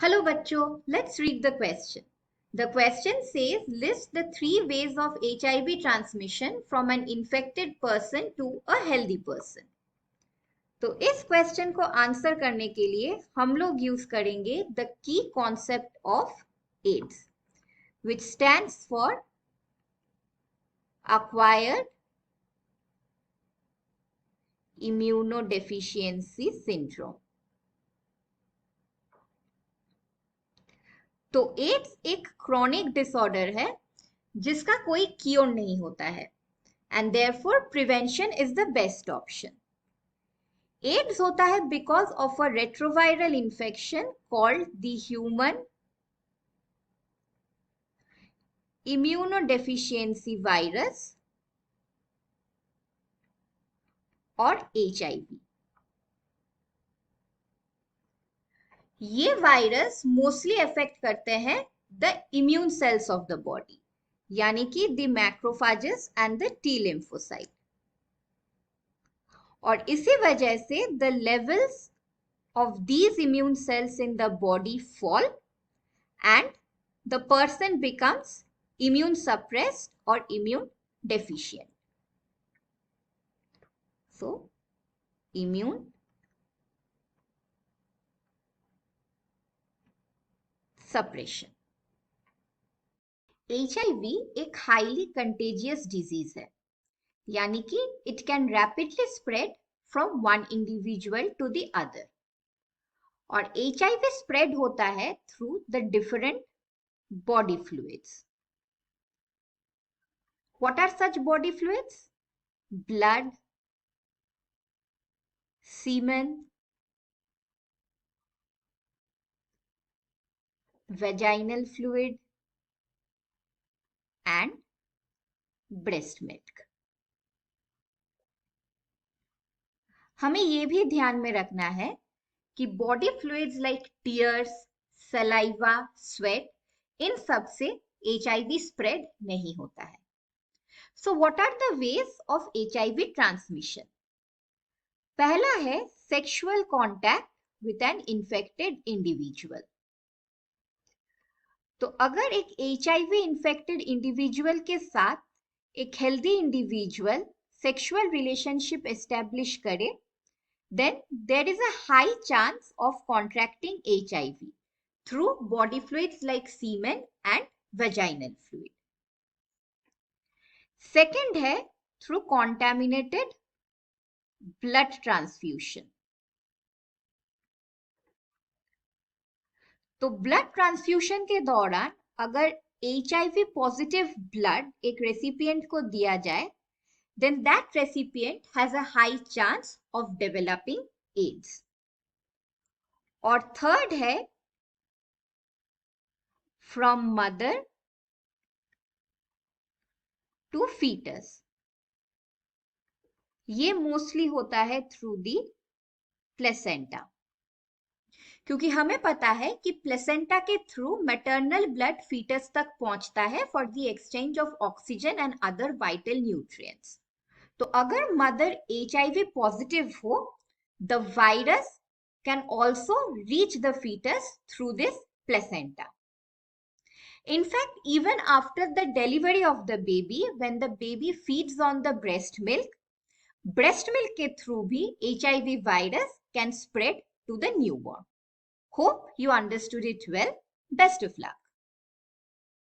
Hello bachcho, let's read the question. The question says list the 3 ways of HIV transmission from an infected person to a healthy person. तो इस question को answer करने के लिए हम लोग use करेंगे the key concept of AIDS which stands for acquired immunodeficiency syndrome. तो एड्स एक क्रॉनिक डिसऑर्डर है जिसका कोई क्योर नहीं होता है and therefore prevention is the best option. AIDS होता है because of a retroviral infection called the human immunodeficiency virus और HIV. ये वायरस मोस्टली अफेक्ट करते हैं the immune cells of the body यानी कि the macrophages and the T lymphocyte. और इसी वजह से the levels of these immune cells in the body fall and the person becomes immune suppressed or immune deficient. So, immune suppression. HIV एक highly contagious disease है यानी कि it can rapidly spread from one individual to the other. और HIV spread होता है through the different body fluids. What are such body fluids? Blood, semen, vaginal fluid and breast milk. हमें यह भी ध्यान में रखना है कि body fluids like tears, saliva, sweat, इन सब से HIV स्प्रेड नहीं होता है. So what are the ways of HIV transmission? पहला है sexual contact with an infected individual. तो अगर एक HIV इन्फेक्टेड इंडिविजुअल के साथ एक healthy individual sexual relationship establish करे, then there is a high chance of contracting HIV through body fluids like semen and vaginal fluid. Second है through contaminated blood transfusion. तो blood transfusion के दौरान अगर HIV positive blood एक recipient को दिया जाए, then that recipient has a high chance of developing AIDS. और थर्ड है from mother to fetus. ये मोस्टली होता है थ्रू दी प्लेसेंटा, क्योंकि हमें पता है कि प्लेसेंटा के थ्रू मैटरनल ब्लड फीटस तक पहुंचता है for the exchange of oxygen and other vital nutrients. तो अगर मदर HIV पॉजिटिव हो, the virus can also reach the foetus through this placenta. In fact, even after the delivery of the baby, when the baby feeds on the breast milk के through भी HIV virus can spread to the newborn. Hope you understood it well. Best of luck.